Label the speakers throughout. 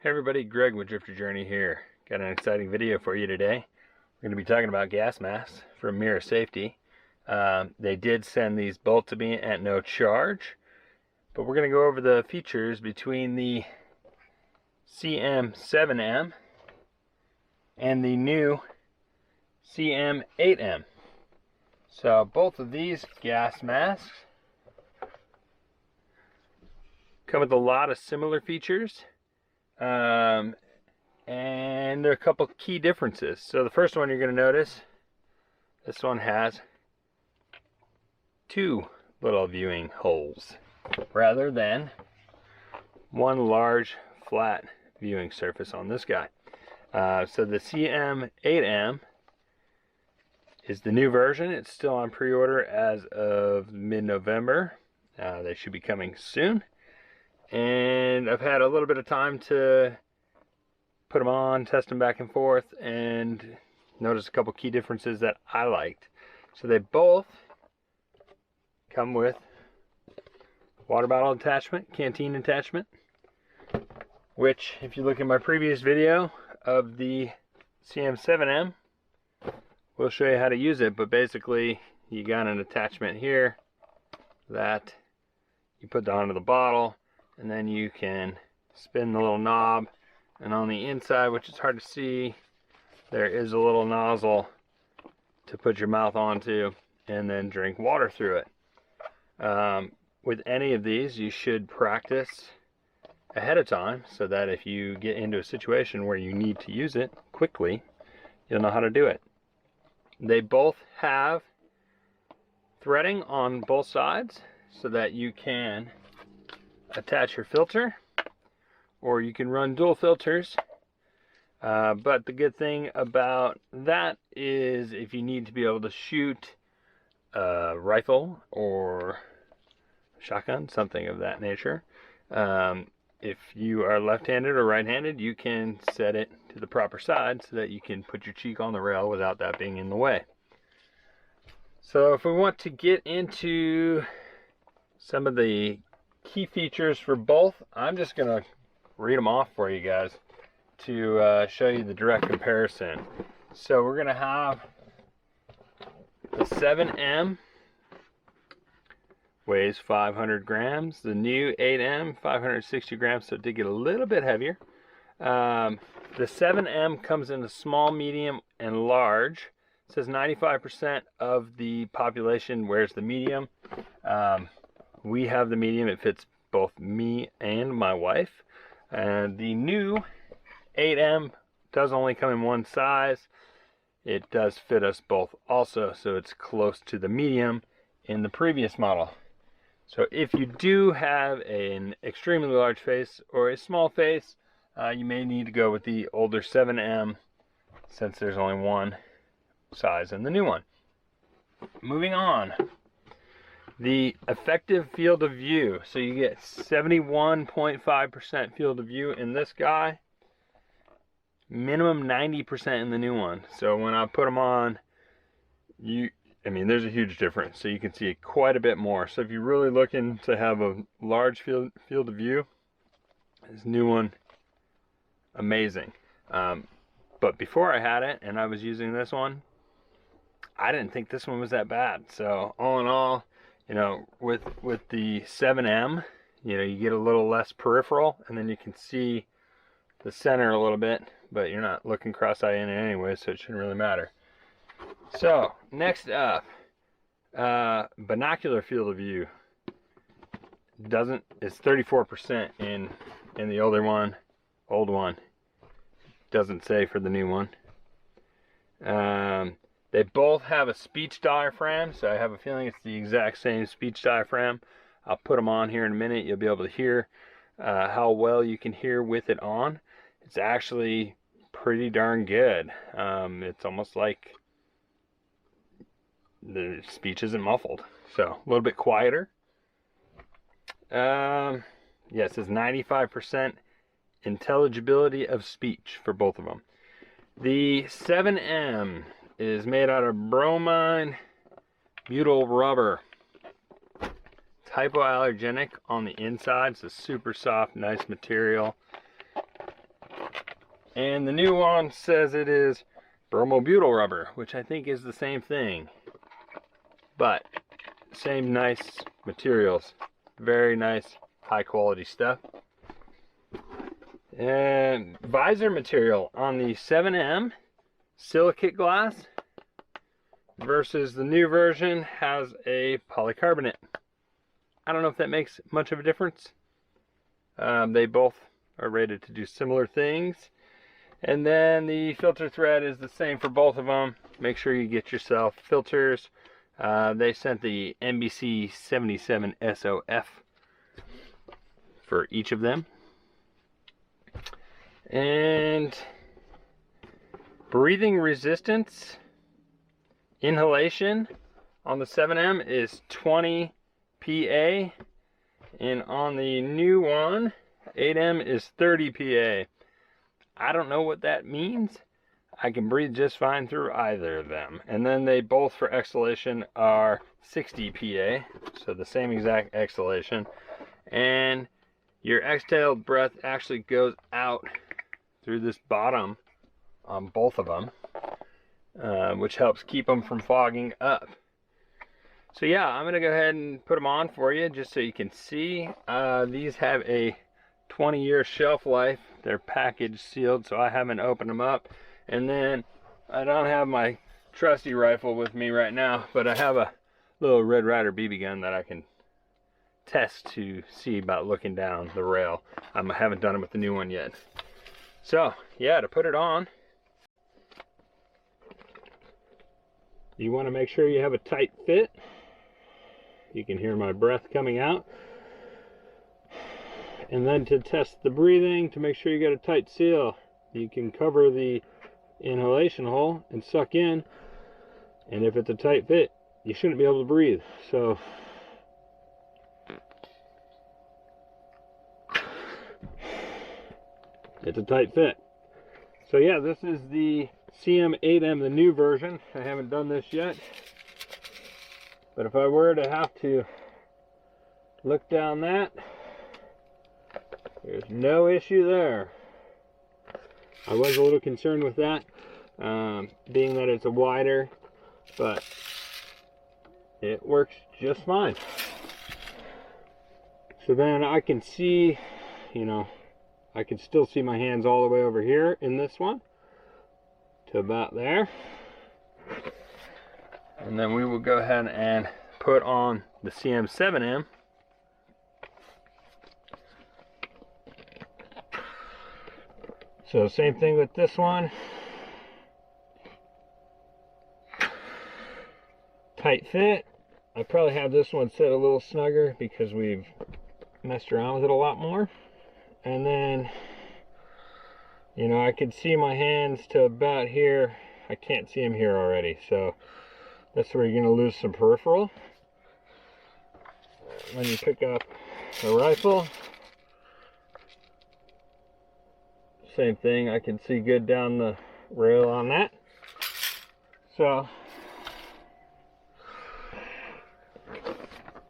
Speaker 1: Hey everybody, Greg with Drifter Journey here. Got an exciting video for you today. We're going to be talking about gas masks from Mira Safety. They did send these both to me at no charge, but we're going to go over the features between the CM-7M and the new CM-8M. So both of these gas masks come with a lot of similar features. And there are a couple key differences. So the first one you're going to notice, this one has two little viewing holes rather than one large flat viewing surface on this guy. So the CM-8M is the new version. It's still on pre-order as of mid-November. They should be coming soon. And I've had a little bit of time to put them on, test them back and forth, and notice a couple key differences that I liked. So they both come with water bottle attachment, canteen attachment, which if you look at my previous video of the CM-7M, we'll show you how to use it. But basically you got an attachment here that you put onto the bottle, and then you can spin the little knob, and on the inside, which is hard to see, there is a little nozzle to put your mouth onto and then drink water through it. With any of these, you should practice ahead of time so that if you get into a situation where you need to use it quickly, you'll know how to do it. They both have threading on both sides so that you can attach your filter, or you can run dual filters. But the good thing about that is if you need to be able to shoot a rifle or shotgun, something of that nature, if you are left-handed or right-handed, you can set it to the proper side so that you can put your cheek on the rail without that being in the way. So if we want to get into some of the key features for both, I'm just going to read them off for you guys to show you the direct comparison. So we're going to have the 7M weighs 500 grams, the new 8M 560 grams, so it did get a little bit heavier. The 7M comes in a small, medium, and large. It says 95% of the population wears the medium. We have the medium. It fits both me and my wife. And the new 8M does only come in one size. It does fit us both also, so it's close to the medium in the previous model. So if you do have an extremely large face or a small face, you may need to go with the older 7M since there's only one size in the new one. Moving on. The effective field of view. So you get 71.5% field of view in this guy. Minimum 90% in the new one. So when I put them on, there's a huge difference. So you can see quite a bit more. So if you're really looking to have a large field of view, this new one, amazing. But before I had it and I was using this one, I didn't think this one was that bad. So all in all, with the 7M, you get a little less peripheral, and then you can see the center a little bit, but you're not looking cross-eyed in it anyway, so it shouldn't really matter. So next up, binocular field of view. It's 34% in the old one. Doesn't say for the new one. They both have a speech diaphragm, so I have a feeling it's the exact same speech diaphragm. I'll put them on here in a minute. You'll be able to hear how well you can hear with it on. It's actually pretty darn good. It's almost like the speech isn't muffled, so a little bit quieter. Yeah, it says 95% intelligibility of speech for both of them. The 7M is made out of bromine butyl rubber. It's hypoallergenic on the inside. It's a super soft, nice material. And the new one says it is bromobutyl rubber, which I think is the same thing, but same nice materials. Very nice, high quality stuff. And visor material on the 7M silicate glass versus the new version has a polycarbonate. I don't know if that makes much of a difference. They both are rated to do similar things. And then the filter thread is the same for both of them. Make sure you get yourself filters. They sent the NBC 77 SOF for each of them. And breathing resistance inhalation on the 7M is 20 PA, and on the new one 8M is 30 PA. I don't know what that means. I can breathe just fine through either of them. And then they both for exhalation are 60 PA, so the same exact exhalation. And your exhaled breath actually goes out through this bottom on both of them, which helps keep them from fogging up. So yeah, I'm gonna go ahead and put them on for you just so you can see. These have a 20-year shelf life. They're packaged sealed, so I haven't opened them up. And then I don't have my trusty rifle with me right now, but I have a little Red Ryder BB gun that I can test to see about looking down the rail. I haven't done it with the new one yet. So yeah, to put it on, you want to make sure you have a tight fit. You can hear my breath coming out. And then to test the breathing, to make sure you get a tight seal, you can cover the inhalation hole and suck in, and if it's a tight fit, you shouldn't be able to breathe. So it's a tight fit. So yeah, this is the CM-8M, the new version. I haven't done this yet, but if I were to have to look down that, there's no issue there. I was a little concerned with that, being that it's a wider, but it works just fine. So then I can see, you know, I can still see my hands all the way over here in this one to about there. And then we will go ahead and put on the CM-7M. So same thing with this one. Tight fit. I probably have this one set a little snugger because we've messed around with it a lot more. And then, you know, I can see my hands to about here. I can't see them here already, so that's where you're going to lose some peripheral. When you pick up a rifle, same thing, I can see good down the rail on that. So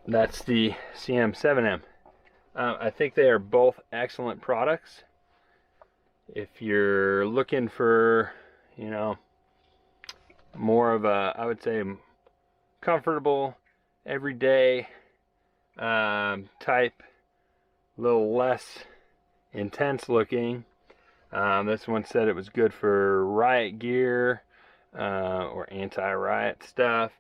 Speaker 1: that's the CM-7M. I think they are both excellent products. If you're looking for, you know, more of a, I would say, comfortable, everyday type, a little less intense looking. This one said it was good for riot gear or anti-riot stuff.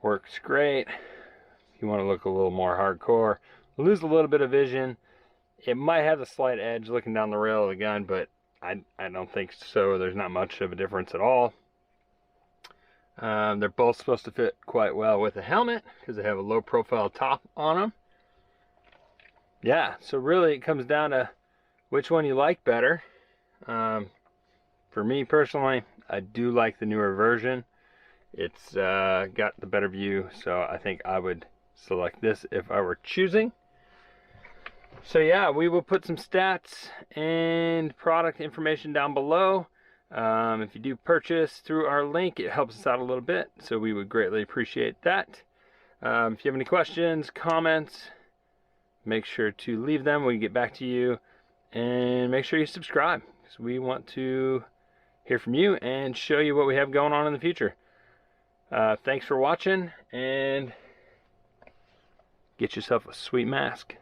Speaker 1: Works great. If you want to look a little more hardcore, lose a little bit of vision. It might have a slight edge looking down the rail of the gun, but I don't think so. There's not much of a difference at all. They're both supposed to fit quite well with a helmet because they have a low profile top on them. Yeah, so really it comes down to which one you like better. For me personally, I do like the newer version. It's got the better view, so I think I would select this if I were choosing. So yeah, we will put some stats and product information down below. If you do purchase through our link, it helps us out a little bit, so we would greatly appreciate that. If you have any questions, comments, make sure to leave them. We can get back to you, and make sure you subscribe because we want to hear from you and show you what we have going on in the future. Thanks for watching, and get yourself a sweet mask.